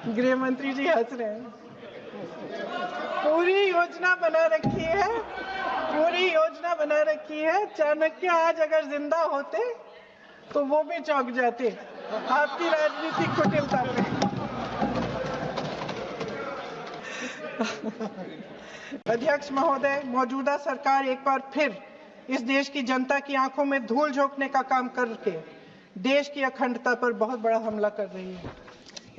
गृह मंत्री जी हंस रहे हैं। पूरी योजना बना रखी है, पूरी योजना बना रखी है। चाणक्य आज अगर जिंदा होते तो वो भी चौंक जाते आपकी राजनीतिक कुटिलता पे। अध्यक्ष महोदय, मौजूदा सरकार एक बार फिर इस देश की जनता की आंखों में धूल झोंकने का काम करके देश की अखंडता पर बहुत बड़ा हमला कर रही है।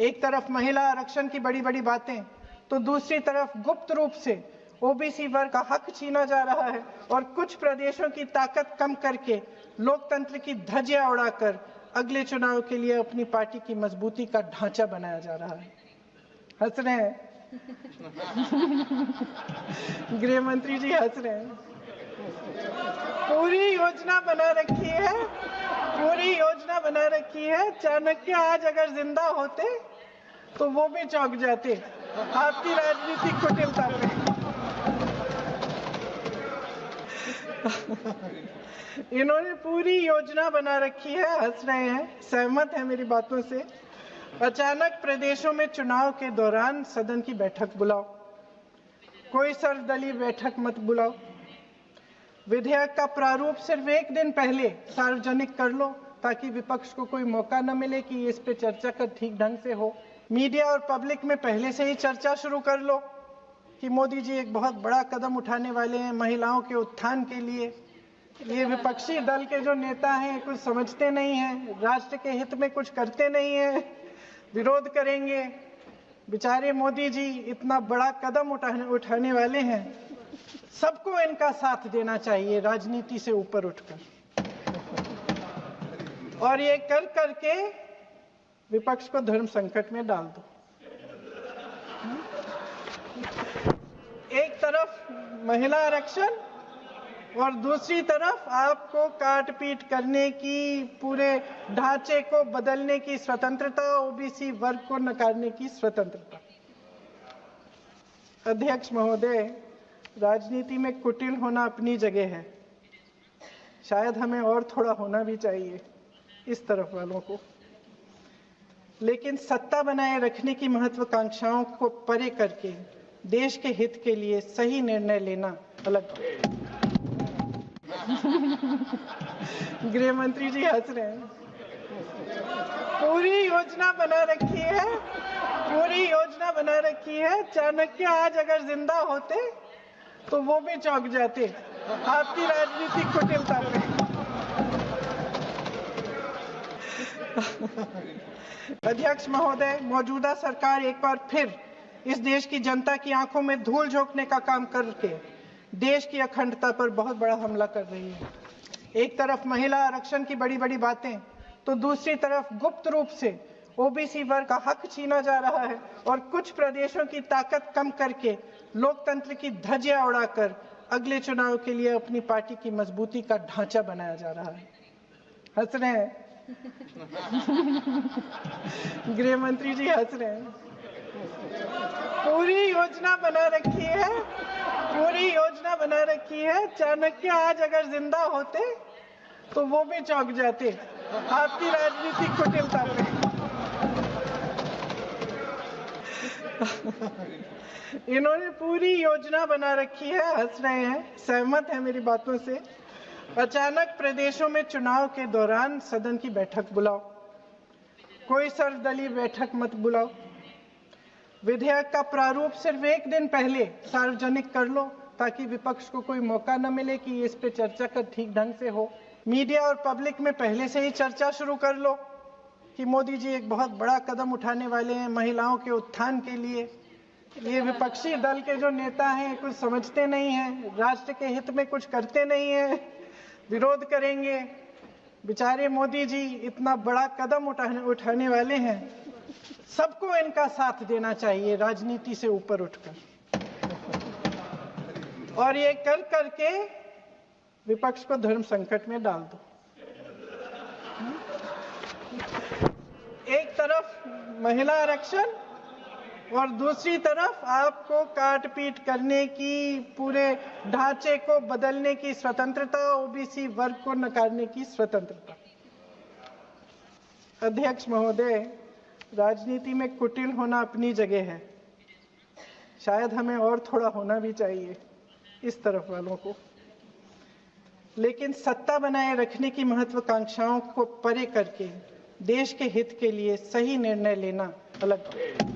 एक तरफ महिला आरक्षण की बड़ी बड़ी बातें, तो दूसरी तरफ गुप्त रूप से ओबीसी वर्ग का हक छीना जा रहा है और कुछ प्रदेशों की ताकत कम करके लोकतंत्र की धज्जियां उड़ाकर अगले चुनाव के लिए अपनी पार्टी की मजबूती का ढांचा बनाया जा रहा है। हंस रहे हैं। गृह मंत्री जी हंस रहे हैं। पूरी योजना बना रखी है, पूरी योजना बना रखी है। चाणक्य आज अगर जिंदा होते तो वो भी चौंक जाते आपकी राजनीतिक कुटिलता पे। इन्होंने पूरी योजना बना रखी है, हंस रहे हैं, सहमत है मेरी बातों से। अचानक प्रदेशों में चुनाव के दौरान सदन की बैठक बुलाओ, कोई सर्वदलीय बैठक मत बुलाओ। विधेयक का प्रारूप सिर्फ एक दिन पहले सार्वजनिक कर लो ताकि विपक्ष को कोई मौका न मिले कि इस पे चर्चा कर ठीक ढंग से हो। मीडिया और पब्लिक में पहले से ही चर्चा शुरू कर लो कि मोदी जी एक बहुत बड़ा कदम उठाने वाले हैं महिलाओं के उत्थान के लिए। ये विपक्षी दल के जो नेता हैं कुछ समझते नहीं हैं, राष्ट्र के हित में कुछ करते नहीं हैं, विरोध करेंगे। बेचारे मोदी जी इतना बड़ा कदम उठाने वाले हैं, सबको इनका साथ देना चाहिए राजनीति से ऊपर उठकर। और ये कर करके विपक्ष को धर्म संकट में डाल दो। एक तरफ महिला आरक्षण और दूसरी तरफ आपको काट पीट करने की, पूरे ढांचे को बदलने की स्वतंत्रता, ओबीसी वर्ग को नकारने की स्वतंत्रता। अध्यक्ष महोदय, राजनीति में कुटिल होना अपनी जगह है, शायद हमें और थोड़ा होना भी चाहिए इस तरफ वालों को, लेकिन सत्ता बनाए रखने की महत्वाकांक्षाओं को परे करके देश के हित के लिए सही निर्णय लेना अलग। गृह मंत्री जी हंस रहे हैं। पूरी योजना बना रखी है, पूरी योजना बना रखी है। चाणक्य आज अगर जिंदा होते तो वो भी चौंक जाते आपकी राजनीतिक कुटिलता पे। अध्यक्ष महोदय, मौजूदा सरकार एक बार फिर इस देश की जनता की आंखों में धूल झोंकने का काम करके देश की अखंडता पर बहुत बड़ा हमला कर रही है। एक तरफ महिला आरक्षण की बड़ी बड़ी बातें, तो दूसरी तरफ गुप्त रूप से ओबीसी वर्ग का हक छीना जा रहा है और कुछ प्रदेशों की ताकत कम करके लोकतंत्र की धज्जियां उड़ाकर अगले चुनाव के लिए अपनी पार्टी की मजबूती का ढांचा बनाया जा रहा है। हंस रहे हैं। गृह मंत्री जी हंस रहे हैं। पूरी योजना बना रखी है, पूरी योजना बना रखी है। चाणक्य आज अगर जिंदा होते तो वो भी चौंक जाते आपकी राजनीतिक कुटिलता पे। इन्होंने पूरी योजना बना रखी है, हंस रहे हैं, सहमत है मेरी बातों से। अचानक प्रदेशों में चुनाव के दौरान सदन की बैठक बुलाओ, कोई सर्वदलीय बैठक मत बुलाओ। विधेयक का प्रारूप सिर्फ एक दिन पहले सार्वजनिक कर लो ताकि विपक्ष को कोई मौका न मिले कि इस पे चर्चा कर ठीक ढंग से हो। मीडिया और पब्लिक में पहले से ही चर्चा शुरू कर लो कि मोदी जी एक बहुत बड़ा कदम उठाने वाले हैं महिलाओं के उत्थान के लिए। ये विपक्षी दल के जो नेता हैं कुछ समझते नहीं हैं, राष्ट्र के हित में कुछ करते नहीं हैं, विरोध करेंगे। बेचारे मोदी जी इतना बड़ा कदम उठाने वाले हैं, सबको इनका साथ देना चाहिए राजनीति से ऊपर उठकर। और ये कर करके विपक्ष को धर्म संकट में डाल दो। एक तरफ महिला आरक्षण और दूसरी तरफ आपको काट पीट करने की, पूरे ढांचे को बदलने की स्वतंत्रता, ओबीसी वर्ग को नकारने की स्वतंत्रता। अध्यक्ष महोदय, राजनीति में कुटिल होना अपनी जगह है, शायद हमें और थोड़ा होना भी चाहिए इस तरफ वालों को, लेकिन सत्ता बनाए रखने की महत्वाकांक्षाओं को परे करके देश के हित के लिए सही निर्णय लेना अलग बात है।